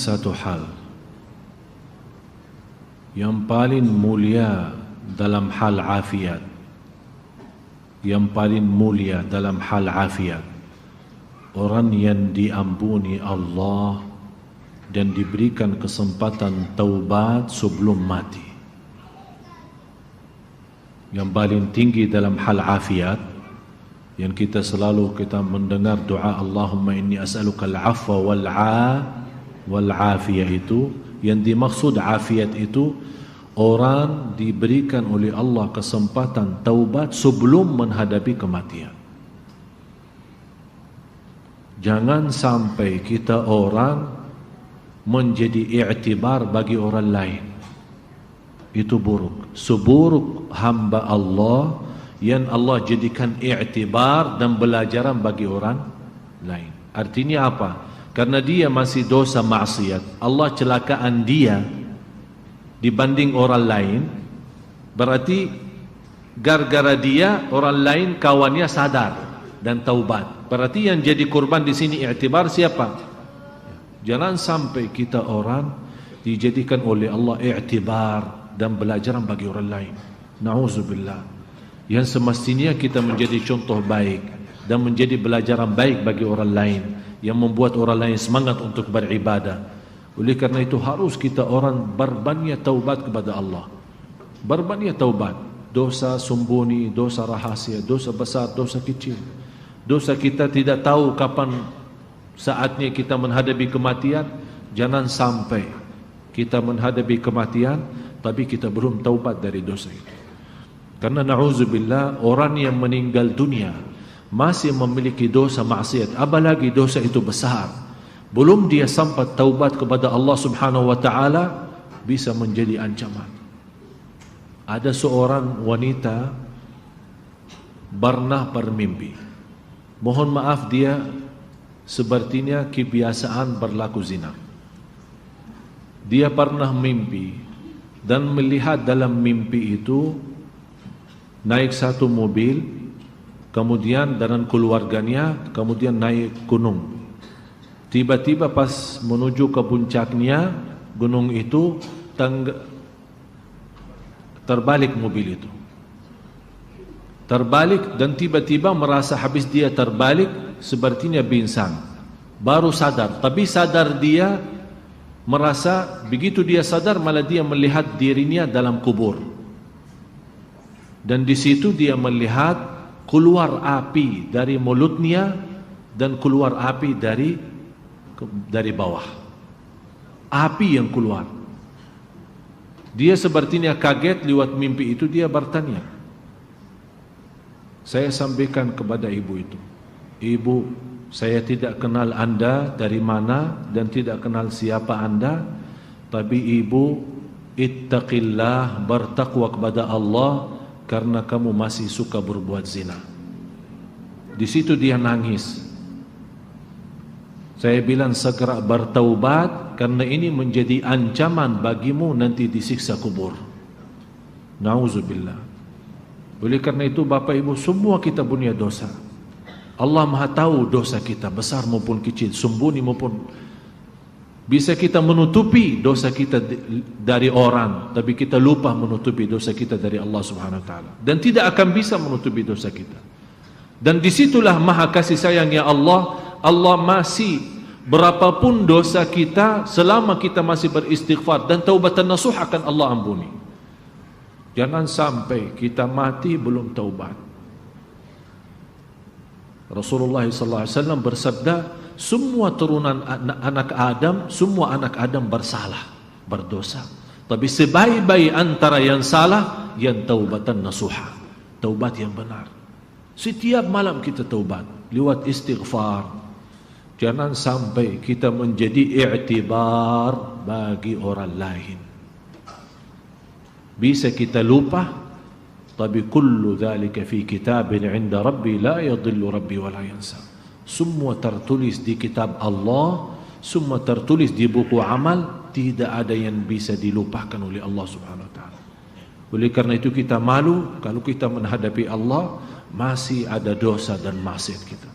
satu hal yang paling mulia dalam hal afiat, yang paling mulia dalam hal afiat, orang yang diampuni Allah dan diberikan kesempatan taubat sebelum mati. Yang paling tinggi dalam hal afiat, yang kita selalu mendengar doa Allahumma inni as'aluka al-'afwa wal-'afiyah, itu yang dimaksud afiat itu orang diberikan oleh Allah kesempatan taubat sebelum menghadapi kematian. Jangan sampai kita orang menjadi i'tibar bagi orang lain. Itu buruk. Seburuk hamba Allah yang Allah jadikan i'tibar dan belajaran bagi orang lain. Artinya apa? Karena dia masih dosa maksiat, Allah celakaan dia dibanding orang lain. Berarti gara-gara dia orang lain kawannya sadar dan taubat. Berarti yang jadi korban di sini i'tibar siapa? Jangan sampai kita orang dijadikan oleh Allah i'tibar dan belajaran bagi orang lain. Na'udzubillah. Yang semestinya kita menjadi contoh baik dan menjadi belajaran baik bagi orang lain, yang membuat orang lain semangat untuk beribadah. Oleh karena itu harus kita orang berbanyak taubat kepada Allah. Berbanyak taubat. Dosa sembunyi, dosa rahasia, dosa besar, dosa kecil. Dosa kita tidak tahu kapan saatnya kita menghadapi kematian. Jangan sampai kita menghadapi kematian tapi kita belum taubat dari dosa itu. Karena na'udzubillah, orang yang meninggal dunia masih memiliki dosa maksiat, apalagi dosa itu besar, belum dia sempat taubat kepada Allah Subhanahu wa taala, bisa menjadi ancaman. Ada seorang wanita pernah bermimpi. Mohon maaf, dia sepertinya kebiasaan berlaku zina. Dia pernah mimpi dan melihat dalam mimpi itu naik satu mobil, kemudian dengan keluarganya, kemudian naik gunung. Tiba-tiba pas menuju ke puncaknya gunung itu, terbalik mobil itu. Terbalik dan tiba-tiba merasa habis dia terbalik, sepertinya pingsan. Baru sadar, tapi sadar dia merasa, begitu dia sadar malah dia melihat dirinya dalam kubur. Dan di situ dia melihat keluar api dari mulutnya dan keluar api dari bawah. Api yang keluar. Dia sepertinya kaget lewat mimpi itu. Dia bertanya, saya sampaikan kepada ibu itu, ibu, saya tidak kenal anda dari mana dan tidak kenal siapa anda, tapi ibu ittaqillah, bertakwa kepada Allah, karena kamu masih suka berbuat zina. Di situ dia nangis. Saya bilang segera bertaubat, karena ini menjadi ancaman bagimu nanti disiksa kubur. Nauzubillah. Oleh karena itu Bapak Ibu, semua kita punya dosa. Allah Maha tahu dosa kita, besar maupun kecil, sembunyi maupun. Bisa kita menutupi dosa kita dari orang, tapi kita lupa menutupi dosa kita dari Allah Subhanahu wa taala, dan tidak akan bisa menutupi dosa kita. Dan disitulah maha kasih sayangnya Allah. Allah masih, berapapun dosa kita, selama kita masih beristighfar dan taubatan nasuh, akan Allah ampuni. Jangan sampai kita mati belum taubat. Rasulullah SAW bersabda, semua turunan anak Adam, semua anak Adam bersalah, berdosa. Tapi sebaik-baik antara yang salah, yang taubatan nasuha, taubat yang benar. Setiap malam kita taubat lewat istighfar. Jangan sampai kita menjadi i'tibar bagi orang lain. Bisa kita lupa, tapi kullu dzalika fi kitabin 'inda rabbi la yadhillu rabbi wa la yansa. Semua tertulis di kitab Allah, semua tertulis di buku amal, tidak ada yang bisa dilupakan oleh Allah Subhanahu wa taala. Oleh karena itu kita malu kalau kita menghadapi Allah masih ada dosa dan maksiat kita.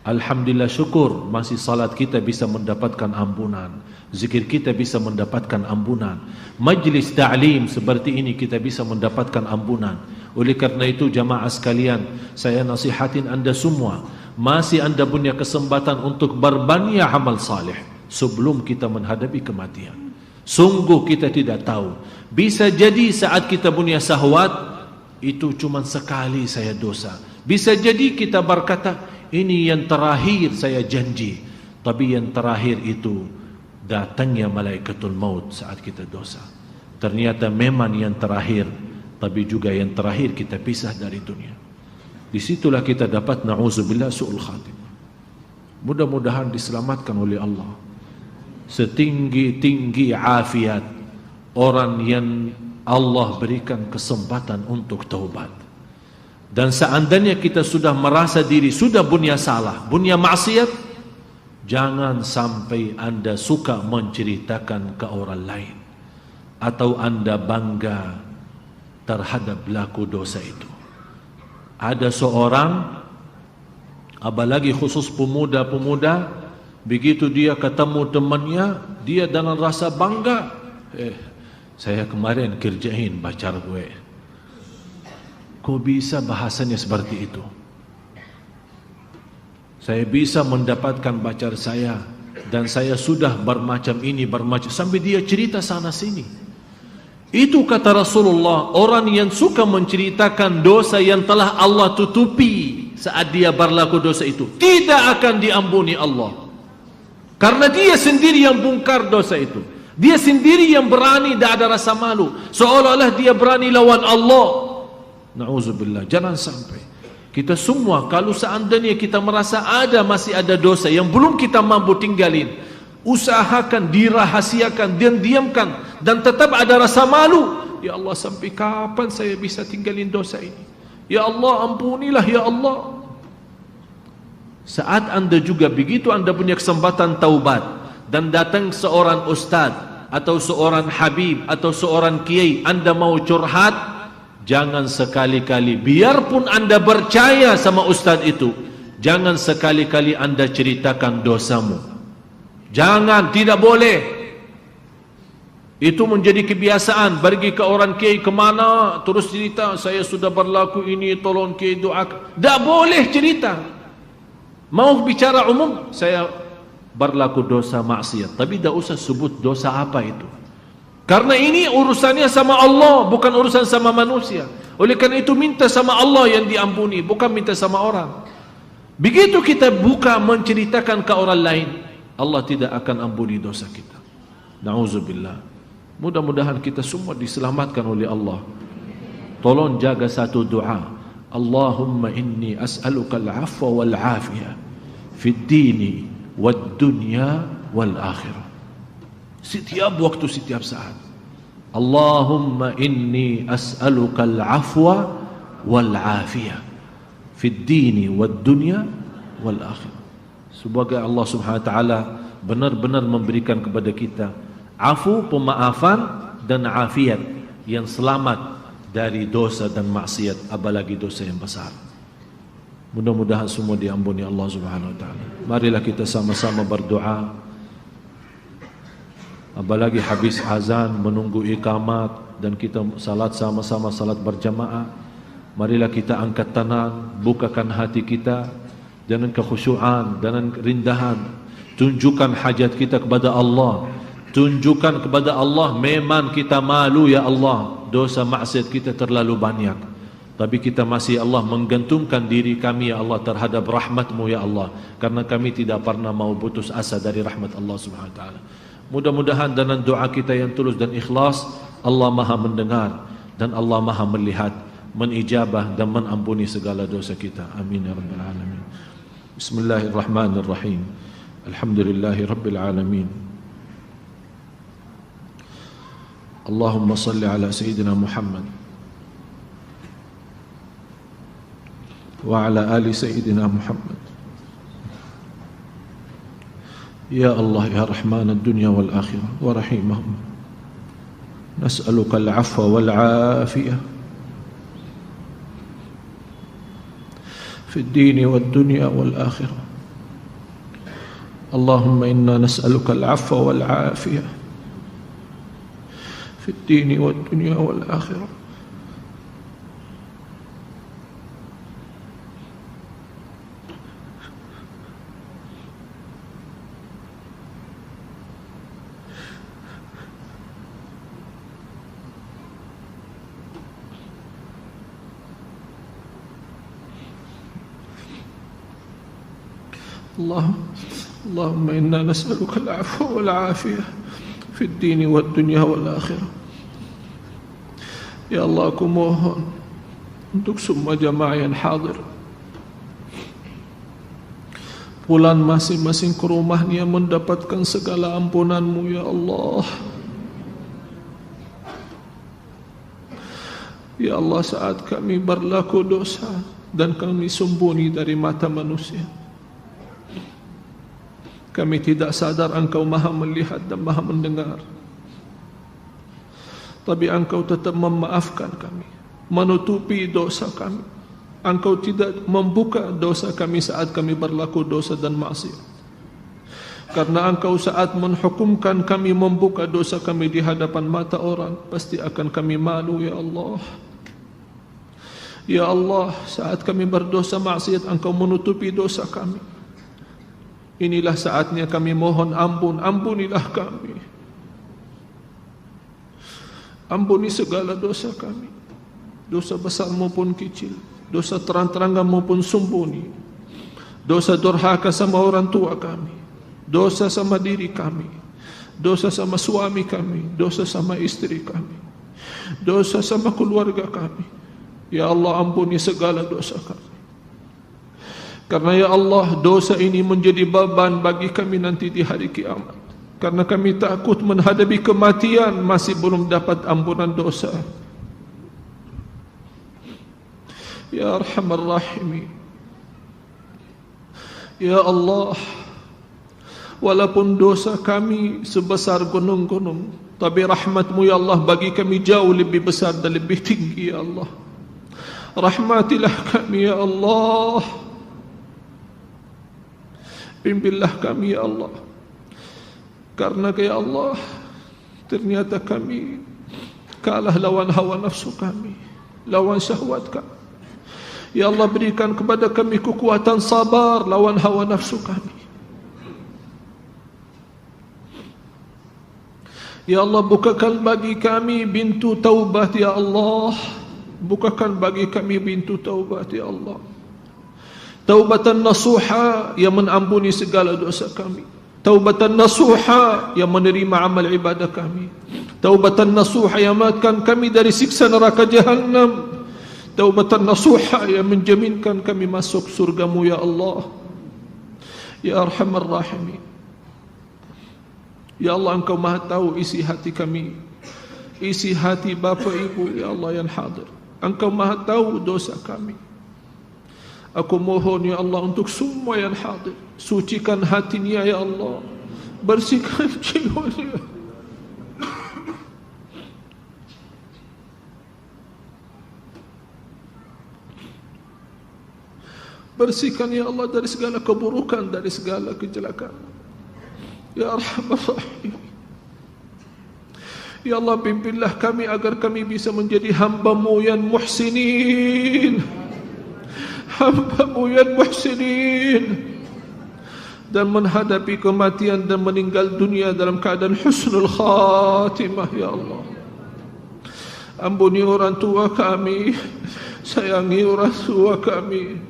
Alhamdulillah, syukur masih salat kita bisa mendapatkan ampunan, zikir kita bisa mendapatkan ampunan, majlis ta'lim seperti ini kita bisa mendapatkan ampunan. Oleh karena itu jamaah sekalian, saya nasihatin anda semua, masih anda punya kesempatan untuk berbanyak amal saleh sebelum kita menghadapi kematian. Sungguh kita tidak tahu, bisa jadi saat kita punya syahwat itu cuma sekali saya dosa, bisa jadi kita berkata ini yang terakhir saya janji, tapi yang terakhir itu datangnya malaikatul maut saat kita dosa. Ternyata memang yang terakhir, tapi juga yang terakhir kita pisah dari dunia. Disitulah kita dapat na'udzubillah su'ul khatimah. Mudah-mudahan diselamatkan oleh Allah. Setinggi-tinggi afiat orang yang Allah berikan kesempatan untuk taubat. Dan seandainya kita sudah merasa diri sudah punya salah, punya maksiat, jangan sampai anda suka menceritakan ke orang lain atau anda bangga terhadap pelaku dosa itu. Ada seorang, apalagi khusus pemuda-pemuda, begitu dia ketemu temannya, dia dengan rasa bangga, saya kemarin kerjain pacar gue. Kok bisa bahasanya seperti itu? Saya bisa mendapatkan pacar saya, dan saya sudah bermacam ini, bermacam, sampai dia cerita sana sini. Itu kata Rasulullah, orang yang suka menceritakan dosa yang telah Allah tutupi saat dia berlaku dosa itu, tidak akan diampuni Allah. Karena dia sendiri yang bongkar dosa itu, dia sendiri yang berani, tidak ada rasa malu, seolah-olah dia berani lawan Allah. Na'udzubillah, jangan sampai kita semua, kalau seandainya kita merasa masih ada dosa yang belum kita mampu tinggalin, usahakan dirahasiakan dan diamkan, dan tetap ada rasa malu. Ya Allah, sampai kapan saya bisa tinggalin dosa ini? Ya Allah, ampunilah ya Allah. Saat anda juga begitu, anda punya kesempatan taubat dan datang seorang ustaz atau seorang habib atau seorang kiai, anda mau curhat, jangan sekali-kali, biarpun anda percaya sama ustaz itu, jangan sekali-kali anda ceritakan dosamu. Jangan, tidak boleh. Itu menjadi kebiasaan, pergi ke orang kiai kemana, terus cerita, saya sudah berlaku ini, tolong kiai doakan. Tak boleh cerita. Mau bicara umum, saya berlaku dosa maksiat, tapi tak usah sebut dosa apa itu. Karena ini urusannya sama Allah, bukan urusan sama manusia. Oleh karena itu minta sama Allah yang diampuni, bukan minta sama orang. Begitu kita buka menceritakan ke orang lain, Allah tidak akan ampuni dosa kita. Na'udzubillah. Mudah-mudahan kita semua diselamatkan oleh Allah. Tolong jaga satu doa. Allahumma inni as'aluka al-afwa wal-afiyah fid dini wad dunya wal akhirah. Setiap waktu, setiap saat. Allahumma inni as'aluka al-afwa wal-afiyah fid dini wad dunya wal akhirah. Semoga Allah Subhanahu wa taala benar-benar memberikan kepada kita afu, pemaafan dan afiat yang selamat dari dosa dan maksiat, apalagi dosa yang besar. Mudah-mudahan semua diampuni Allah Subhanahu wa taala. Marilah kita sama-sama berdoa. Apalagi habis azan, menunggu iqamat, dan kita salat sama-sama, salat berjamaah. Marilah kita angkat tangan, bukakan hati kita dengan kekhusyuan, dengan kerindahan. Tunjukkan hajat kita kepada Allah. Tunjukkan kepada Allah, memang kita malu ya Allah, dosa maksiat kita terlalu banyak, tapi kita masih Allah menggantungkan diri kami ya Allah terhadap rahmat-Mu ya Allah, karena kami tidak pernah mau putus asa dari rahmat Allah Subhanahu wa taala. Mudah-mudahan dengan doa kita yang tulus dan ikhlas, Allah Maha mendengar dan Allah Maha melihat, menijabah dan mengampuni segala dosa kita. Amin ya rabbal alamin. Bismillahirrahmanirrahim. Alhamdulillahirabbil alamin. Allahumma salli ala sayyidina Muhammad wa ala ali sayyidina Muhammad. Ya Allah ya Rahman ad-dunya wal akhirah wa rahimahum, nas'aluka al-'afwa wal 'afiyah fi ad-din wad dunya wal akhirah. اللهم إنا نسألك العفو والعافية في الدين والدنيا والآخرة. اللهم إنا نسألك العفو والعافية في الدين والدنيا والآخرة. Ya Allah, aku mohon untuk semua jamaah yang hadir, pulang masing-masing ke rumahnya mendapatkan segala ampunan-Mu ya Allah. Ya Allah, saat kami berlaku dosa dan kami sembunyi dari mata manusia, kami tidak sadar Engkau maha melihat dan maha mendengar, tapi Engkau tetap memaafkan kami, menutupi dosa kami. Engkau tidak membuka dosa kami saat kami berlaku dosa dan maksiat, karena Engkau saat menghukumkan kami membuka dosa kami di hadapan mata orang, pasti akan kami malu ya Allah. Ya Allah, saat kami berdosa maksiat Engkau menutupi dosa kami. Inilah saatnya kami mohon ampun, ampunilah kami. Ampuni segala dosa kami, dosa besar maupun kecil, dosa terang-terangan maupun sembunyi, dosa durhaka sama orang tua kami, dosa sama diri kami, dosa sama suami kami, dosa sama istri kami, dosa sama keluarga kami. Ya Allah, ampuni segala dosa kami. Karena ya Allah, dosa ini menjadi beban bagi kami nanti di hari kiamat. Karena kami takut menghadapi kematian masih belum dapat ampunan dosa. Ya Arhamar Rahimin, ya Allah, walaupun dosa kami sebesar gunung-gunung, tapi rahmat-Mu ya Allah bagi kami jauh lebih besar dan lebih tinggi ya Allah. Rahmatilah kami ya Allah, pimpinlah kami ya Allah. Karena ya Allah, ternyata kami kalah lawan hawa nafsu kami, lawan syahwat kami. Ya Allah, berikan kepada kami kekuatan sabar lawan hawa nafsu kami. Ya Allah, bukakan bagi kami pintu taubat ya Allah. Bukakan bagi kami pintu taubat ya Allah. Taubatan nasuha yang mengampuni segala dosa kami. Taubatan nasuha yang menerima amal ibadah kami. Taubatan nasuha yang mengamankan kami dari siksa neraka jahannam. Taubatan nasuha yang menjaminkan kami masuk surga-Mu ya Allah. Ya Arhamar Rahimin, ya Allah, Engkau maha tahu isi hati kami, isi hati bapa ibu ya Allah yang hadir. Engkau maha tahu dosa kami. Aku mohon ya Allah untuk semua yang hadir, sucikan hatinya ya Allah, bersihkan jiwanya. Bersihkan ya Allah dari segala keburukan, dari segala kejelekan. Ya Arhamar Rahim, ya Allah, pimpinlah kami agar kami bisa menjadi hamba-Mu yang muhsinin, hamba-Mu yang muhsinin, dan menghadapi kematian dan meninggal dunia dalam keadaan husnul khatimah ya Allah. Ampuni orang tua kami, sayangi orang tua kami.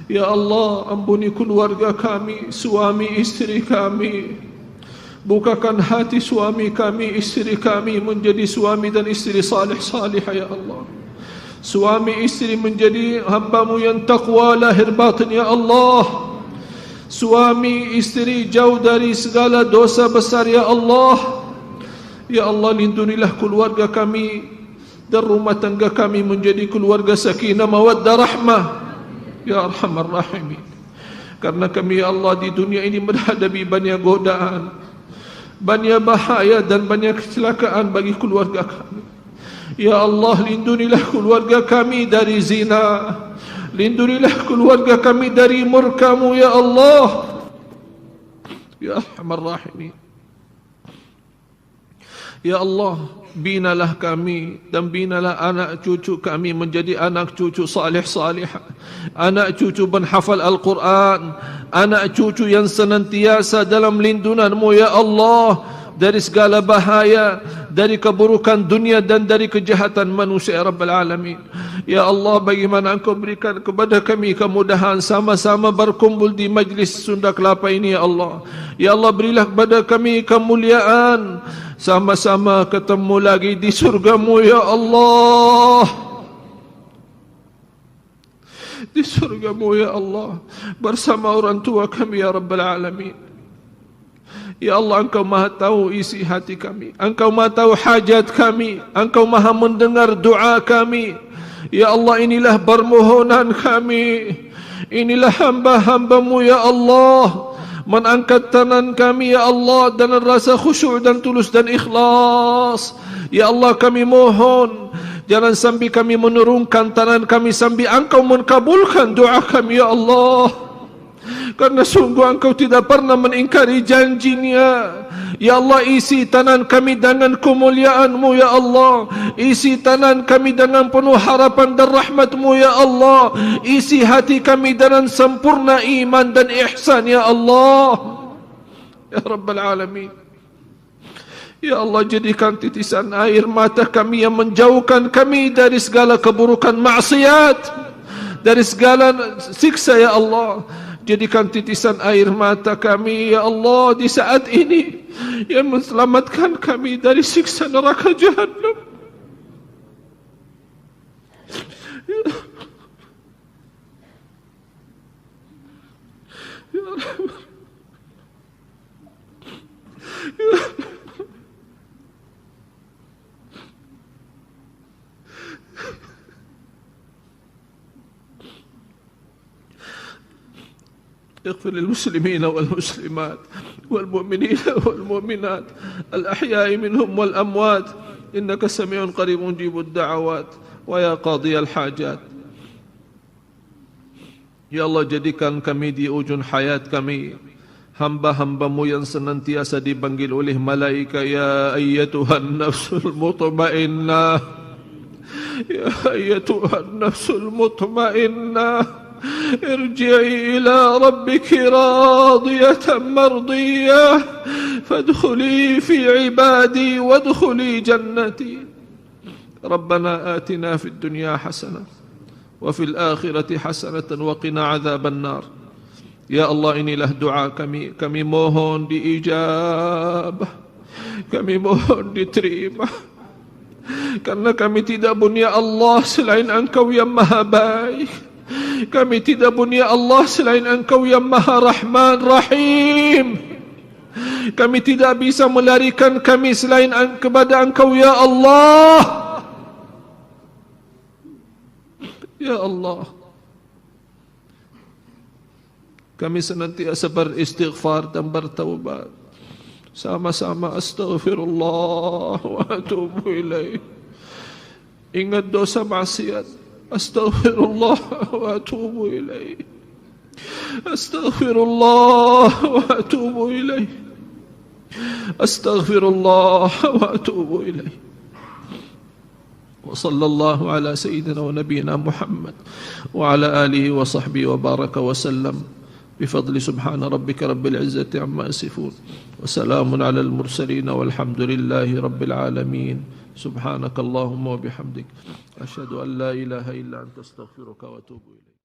Ya Allah, ampuni keluarga kami, suami istri kami. Bukakan hati suami kami, istri kami menjadi suami dan istri salih-salihah ya Allah. Suami istri menjadi hamba-Mu yang taqwa lahir batin ya Allah. Suami istri jauh dari segala dosa besar ya Allah. Ya Allah, lindungilah keluarga kami dan rumah tangga kami menjadi keluarga sakinah mawaddah rahmah ya Arhamar Rahimin. Karena kami ya Allah di dunia ini menghadapi banyak godaan, banyak bahaya dan banyak kecelakaan bagi keluarga kami. Ya Allah, lindungilah keluarga kami dari zina, lindungilah keluarga kami dari murka-Mu ya Allah. Ya Arhamar Rahimin. Ya Allah, binalah kami dan binalah anak cucu kami menjadi anak cucu salih-salihah, anak cucu penghafal Al-Quran, anak cucu yang senantiasa dalam lindungan-Mu ya Allah, dari segala bahaya, dari keburukan dunia dan dari kejahatan manusia ya Rabbal Alamin. Ya Allah, bagaimana Engkau berikan kepada kami kemudahan sama-sama berkumpul di majlis Sunda Kelapa ini ya Allah. Ya Allah, berilah kepada kami kemuliaan, sama-sama ketemu lagi di surga-Mu ya Allah. Di surga-Mu ya Allah, bersama orang tua kami ya Rabbal Alamin. Ya Allah, Engkau maha tahu isi hati kami, Engkau maha tahu hajat kami, Engkau maha mendengar doa kami. Ya Allah, inilah permohonan kami, inilah hamba-hamba-Mu ya Allah, mengangkat tangan kami ya Allah dengan rasa khusyuk dan tulus dan ikhlas. Ya Allah, kami mohon, jangan sampai kami menurunkan tangan kami sampai Engkau mengabulkan doa kami ya Allah. Karena sungguh Engkau tidak pernah mengingkari janjinya. Ya Allah, isi tangan kami dengan kemuliaan-Mu ya Allah, isi tangan kami dengan penuh harapan dan rahmat-Mu ya Allah, isi hati kami dengan sempurna iman dan ihsan ya Allah ya Rabbal Alamin. Ya Allah, jadikan titisan air mata kami yang menjauhkan kami dari segala keburukan maksiat, dari segala siksa ya Allah. Jadikan titisan air mata kami ya Allah di saat ini yang menselamatkan kami dari siksa neraka Jahannam. Ya Allah. اغفر للمسلمين والمسلمات والمؤمنين والمؤمنات الأحياء منهم والأموات إنك سميع قريب مجيب الدعوات ويا قاضي الحاجات. Ya Allah, jadikan kami di ujung hayat kami hamba-hamba-Mu yang senantiasa dipanggil oleh malaikat, ya ayyatuhan nafsul mutmainnah, ya ayyatuhan nafsul mutmainnah, ارجعي إلى ربك راضية مرضية فادخلي في عبادي وادخلي جنتي. ربنا آتنا في الدنيا حسنة وفي الآخرة حسنة وقنا عذاب النار. Ya Allah, inilah doa kami, kami mohon diijabah, kami mohon diterima, karena kami tidak punya Allah selain Engkau yang maha baik. Kami tidak punya Allah selain Engkau yang maha Rahman Rahim. Kami tidak bisa melarikan kami selain kepada Engkau ya Allah. Ya Allah, kami senantiasa beristighfar dan bertaubat. Sama-sama astaghfirullah wa atubu ilaih. Ingat dosa maksiat, astaghfirullah wa atubu ilaih. Astaghfirullah wa atubu ilaih. Astaghfirullah wa atubu ilaih. Wa sallallahu ala sayyidina wa nabiyina Muhammad wa ala alihi wa sahbihi wa baraka wa sallam. بفضل سبحان ربك رب العزة عما يصفون وسلام على المرسلين والحمد لله رب العالمين. سبحانك اللهم وبحمدك أشهد أن لا إله إلا أنت أستغفرك وأتوب إليك.